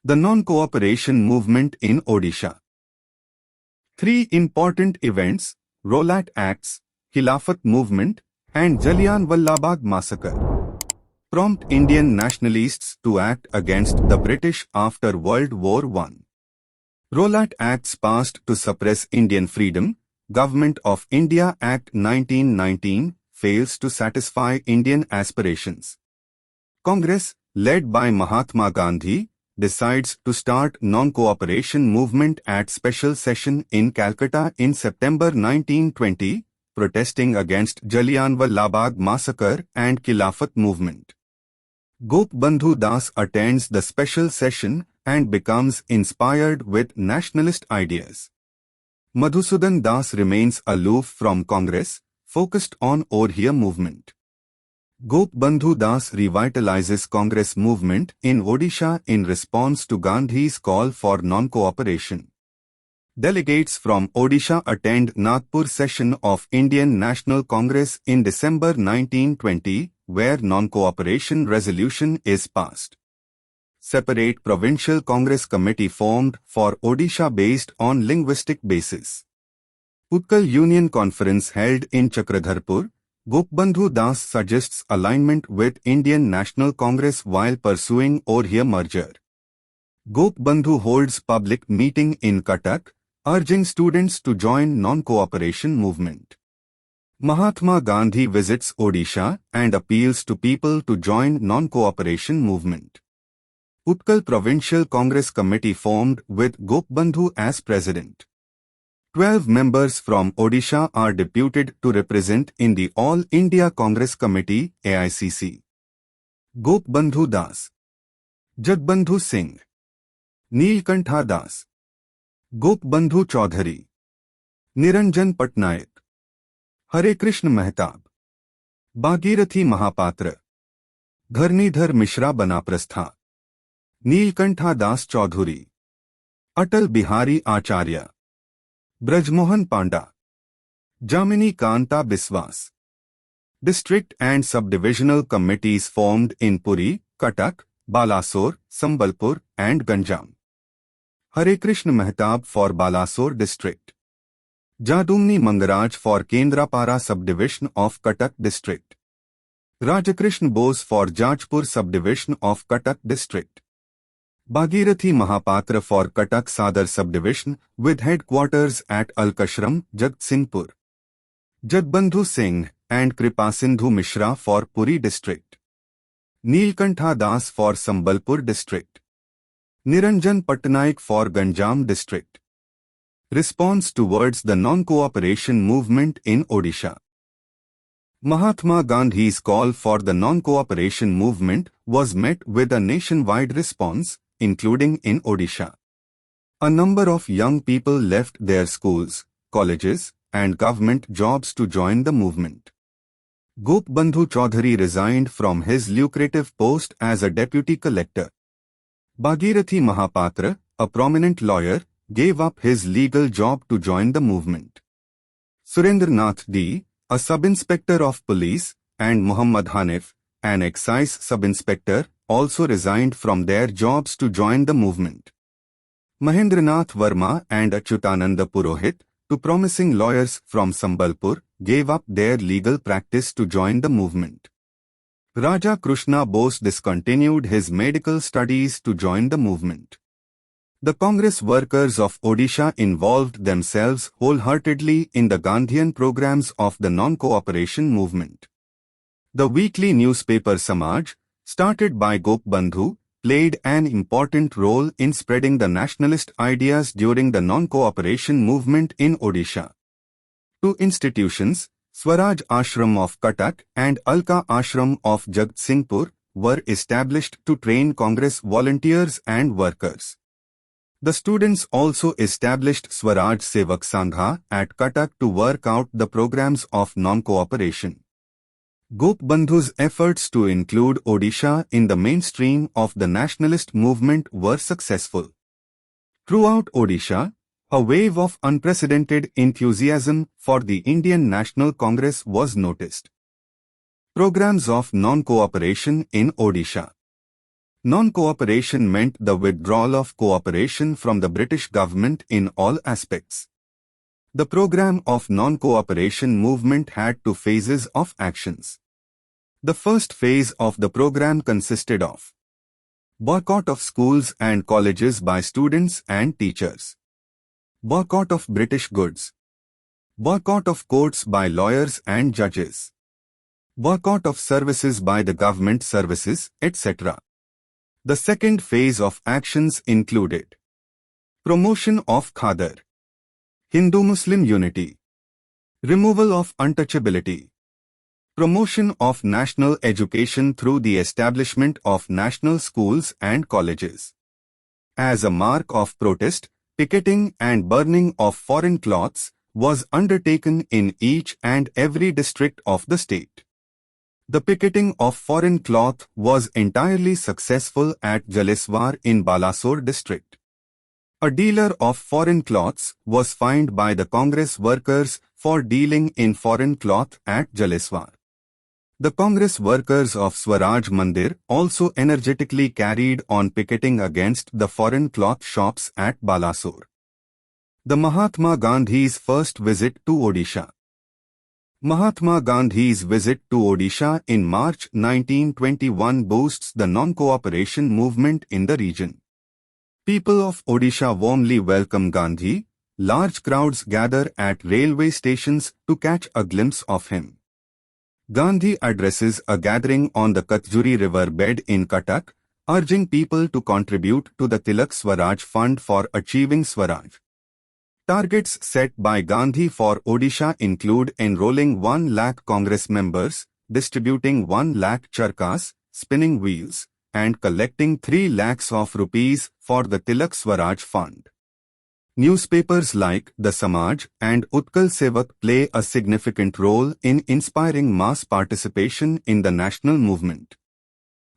The non-cooperation movement in Odisha. Three important events, Rowlatt Acts, Khilafat movement, and Jallianwala Bagh massacre, prompt Indian nationalists to act against the British after World War I. Rowlatt Acts passed to suppress Indian freedom. Government of India Act 1919 fails to satisfy Indian aspirations. Congress, led by Mahatma Gandhi, decides to start non-cooperation movement at special session in Calcutta in September 1920, protesting against Jallianwala Bagh massacre and Khilafat movement. Gopbandhu Das attends the special session and becomes inspired with nationalist ideas. Madhusudan Das remains aloof from Congress, focused on Orhiya movement. Gopbandhu Das revitalizes Congress movement in Odisha in response to Gandhi's call for non-cooperation. Delegates from Odisha attend Nagpur session of Indian National Congress in December 1920, where non-cooperation resolution is passed. Separate provincial Congress committee formed for Odisha based on linguistic basis. Utkal Union Conference held in Chakradharpur. Gopbandhu Das suggests alignment with Indian National Congress while pursuing Orhiya merger. Gopbandhu holds public meeting in Cuttack, urging students to join non-cooperation movement. Mahatma Gandhi visits Odisha and appeals to people to join non-cooperation movement. Utkal Provincial Congress Committee formed with Gopbandhu as president. 12 members from Odisha are deputed to represent in the All India Congress Committee AICC. Gopbandhu Das, Jagbandhu Singh, Neelkantha Das, Gopbandhu Chaudhary, Niranjan Patnaik, Hare Krishna Mehtab, Bhagirathi Mahapatra, Dharnidhar Mishra Banaprastha, Neelkantha Das Chaudhuri, Atal Bihari Acharya, Brajmohan Panda, Jamini Kanta Biswas. District and subdivisional committees formed in Puri, Cuttack, Balasore, Sambalpur and Ganjam. Hare Krishna Mehtab for Balasore district. Jadumni Mangaraj for Kendrapara subdivision of Cuttack district. Rajakrishna Bose for Jajpur subdivision of Cuttack district. Bhagirathi Mahapatra for Cuttack Sadar subdivision with headquarters at Alkashram, Jagtsinghpur. Jagbandhu Singh and Kripasindhu Mishra for Puri district. Neelkantha Das for Sambalpur district. Niranjan Patnaik for Ganjam district. Response towards the non-cooperation movement in Odisha. Mahatma Gandhi's call for the non-cooperation movement was met with a nationwide response, including in Odisha. A number of young people left their schools, colleges, and government jobs to join the movement. Gopbandhu Chaudhary resigned from his lucrative post as a deputy collector. Bhagirathi Mahapatra, a prominent lawyer, gave up his legal job to join the movement. Surendranath D., a sub-inspector of police, and Muhammad Hanif, an excise sub-inspector, also resigned from their jobs to join the movement. Mahendranath Verma and Achyutananda Purohit, two promising lawyers from Sambalpur, gave up their legal practice to join the movement. Raja Krishna Bose discontinued his medical studies to join the movement. The Congress workers of Odisha involved themselves wholeheartedly in the Gandhian programs of the non-cooperation movement. The weekly newspaper Samaj, started by Gopbandhu, played an important role in spreading the nationalist ideas during the non-cooperation movement in Odisha. Two institutions, Swaraj Ashram of Cuttack and Alka Ashram of Jagtsinghpur, were established to train Congress volunteers and workers. The students also established Swaraj Sevak Sangha at Cuttack to work out the programs of non-cooperation. Gopbandhu's efforts to include Odisha in the mainstream of the nationalist movement were successful. Throughout Odisha, a wave of unprecedented enthusiasm for the Indian National Congress was noticed. Programs of non-cooperation in Odisha. Non-cooperation meant the withdrawal of cooperation from the British government in all aspects. The program of non-cooperation movement had two phases of actions. The first phase of the program consisted of boycott of schools and colleges by students and teachers, boycott of British goods, boycott of courts by lawyers and judges, boycott of services by the government services, etc. The second phase of actions included promotion of Khadar, Hindu-Muslim unity, removal of untouchability, promotion of national education through the establishment of national schools and colleges. As a mark of protest, picketing and burning of foreign cloths was undertaken in each and every district of the state. The picketing of foreign cloth was entirely successful at Jaleswar in Balasore district. A dealer of foreign cloths was fined by the Congress workers for dealing in foreign cloth at Jaleswar. The Congress workers of Swaraj Mandir also energetically carried on picketing against the foreign cloth shops at Balasore. The Mahatma Gandhi's first visit to Odisha. Mahatma Gandhi's visit to Odisha in March 1921 boosts the non-cooperation movement in the region. People of Odisha warmly welcome Gandhi. Large crowds gather at railway stations to catch a glimpse of him. Gandhi addresses a gathering on the Katjuri river bed in Cuttack, urging people to contribute to the Tilak Swaraj Fund for achieving Swaraj. Targets set by Gandhi for Odisha include enrolling 1 lakh Congress members, distributing 1 lakh charkas, spinning wheels, and collecting 3 lakhs of rupees for the Tilak Swaraj Fund. Newspapers like The Samaj and Utkal Sevak play a significant role in inspiring mass participation in the national movement.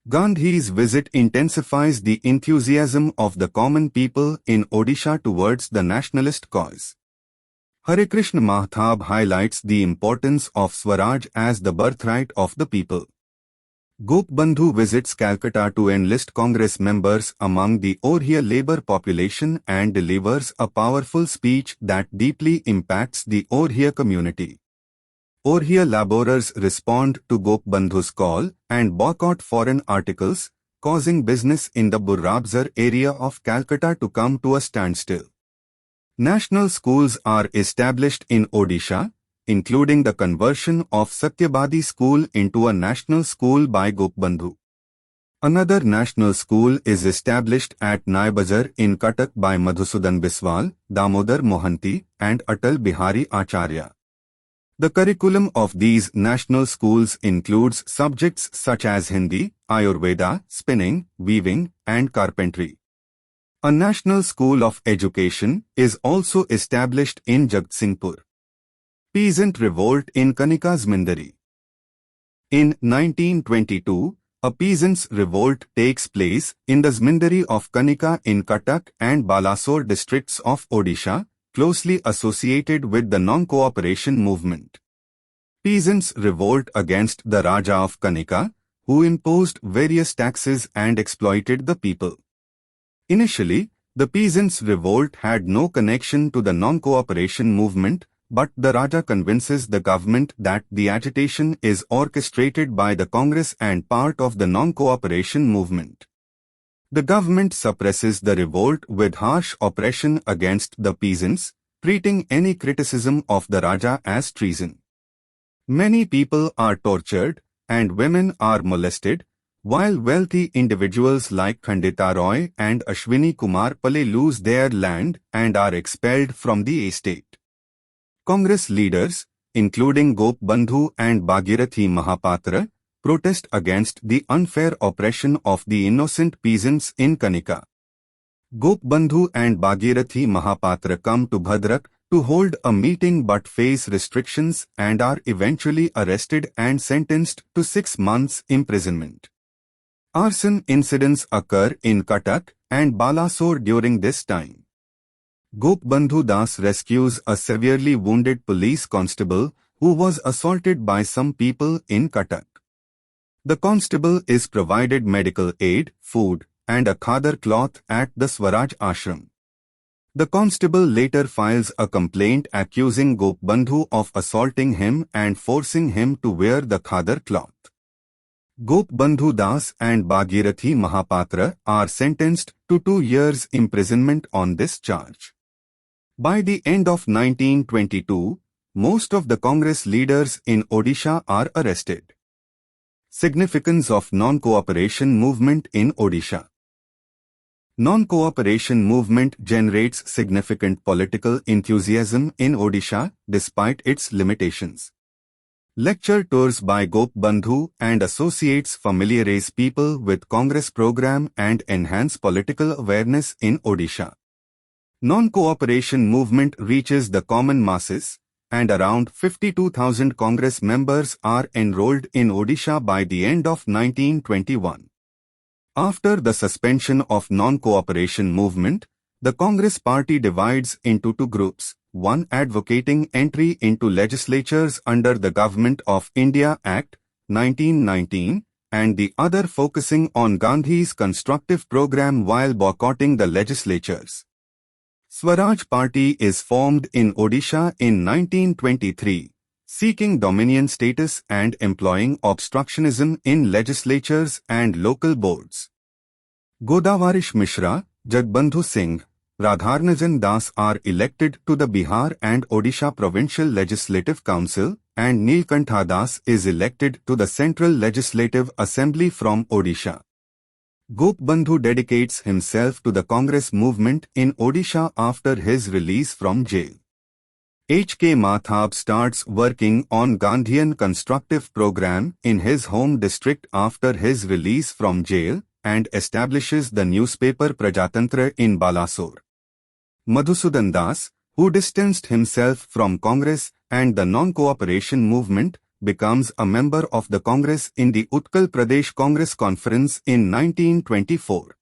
Gandhi's visit intensifies the enthusiasm of the common people in Odisha towards the nationalist cause. Hare Krishna Mahtab highlights the importance of Swaraj as the birthright of the people. Gopbandhu visits Calcutta to enlist Congress members among the Oriya labour population and delivers a powerful speech that deeply impacts the Oriya community. Oriya labourers respond to Gopbandhu's call and boycott foreign articles, causing business in the Burrabzar area of Calcutta to come to a standstill. National schools are established in Odisha, including the conversion of Satyabadi School into a national school by Gopbandhu. Another national school is established at Naibazar in Cuttack by Madhusudan Biswal, Damodar Mohanty, and Atal Bihari Acharya. The curriculum of these national schools includes subjects such as Hindi, Ayurveda, spinning, weaving, and carpentry. A national school of education is also established in Jagtsinghpur. Peasant revolt in Kanika zamindari. In 1922, a peasants' revolt takes place in the zamindari of Kanika in Cuttack and Balasore districts of Odisha, closely associated with the non-cooperation movement. Peasants revolt against the Raja of Kanika, who imposed various taxes and exploited the people. Initially, the peasants' revolt had no connection to the non-cooperation movement, but the Raja convinces the government that the agitation is orchestrated by the Congress and part of the non-cooperation movement. The government suppresses the revolt with harsh oppression against the peasants, treating any criticism of the Raja as treason. Many people are tortured, and women are molested, while wealthy individuals like Khandita Roy and Ashwini Kumar Pale lose their land and are expelled from the estate. Congress leaders, including Gopbandhu and Bhagirathi Mahapatra, protest against the unfair oppression of the innocent peasants in Kanika. Gopbandhu and Bhagirathi Mahapatra come to Bhadrak to hold a meeting but face restrictions and are eventually arrested and sentenced to 6 months imprisonment. Arson incidents occur in Cuttack and Balasore during this time. Gopbandhu Das rescues a severely wounded police constable who was assaulted by some people in Cuttack. The constable is provided medical aid, food, and a khadar cloth at the Swaraj ashram. The constable later files a complaint accusing Gopbandhu of assaulting him and forcing him to wear the khadar cloth. Gopbandhu Das and Bhagirathi Mahapatra are sentenced to 2 years imprisonment on this charge. By the end of 1922, most of the Congress leaders in Odisha are arrested. Significance of non-cooperation movement in Odisha. Non-cooperation movement generates significant political enthusiasm in Odisha despite its limitations. Lecture tours by Gopbandhu and associates familiarize people with Congress program and enhance political awareness in Odisha. Non-cooperation movement reaches the common masses, and around 52,000 Congress members are enrolled in Odisha by the end of 1921. After the suspension of non-cooperation movement, the Congress party divides into 2 groups, one advocating entry into legislatures under the Government of India Act, 1919, and the other focusing on Gandhi's constructive program while boycotting the legislatures. Swaraj Party is formed in Odisha in 1923, seeking dominion status and employing obstructionism in legislatures and local boards. Godavarish Mishra, Jagbandhu Singh, Radharnajan Das are elected to the Bihar and Odisha Provincial Legislative Council, and Neelkantha Das is elected to the Central Legislative Assembly from Odisha. Gopbandhu dedicates himself to the Congress movement in Odisha after his release from jail. H.K. Mathab starts working on Gandhian constructive program in his home district after his release from jail and establishes the newspaper Prajatantra in Balasore. Madhusudan Das, who distanced himself from Congress and the non-cooperation movement, becomes a member of the Congress in the Utkal Pradesh Congress Conference in 1924.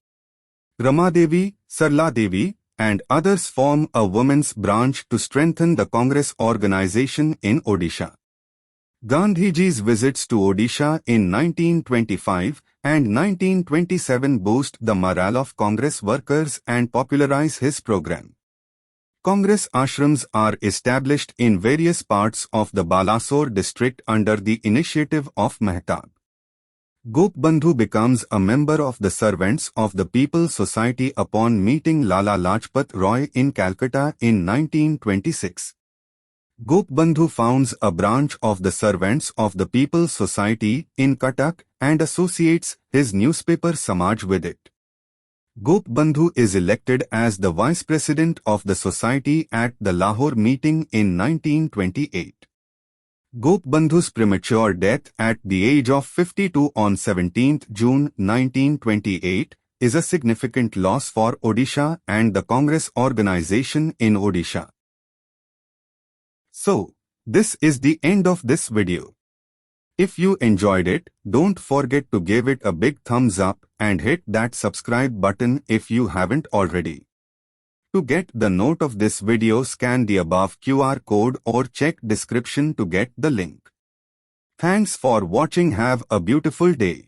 Ramadevi, Sarla Devi, and others form a women's branch to strengthen the Congress organization in Odisha. Gandhiji's visits to Odisha in 1925 and 1927 boost the morale of Congress workers and popularize his program. Congress ashrams are established in various parts of the Balasore district under the initiative of Mehtab. Gopbandhu becomes a member of the Servants of the People Society upon meeting Lala Lajpat Roy in Calcutta in 1926. Gopbandhu founds a branch of the Servants of the People Society in Cuttack and associates his newspaper Samaj with it. Gopbandhu is elected as the Vice President of the Society at the Lahore meeting in 1928. Gopbandhu's premature death at the age of 52 on 17 June 1928 is a significant loss for Odisha and the Congress organization in Odisha. So, this is the end of this video. If you enjoyed it, don't forget to give it a big thumbs up and hit that subscribe button if you haven't already. To get the note of this video, scan the above QR code or check description to get the link. Thanks for watching. Have a beautiful day.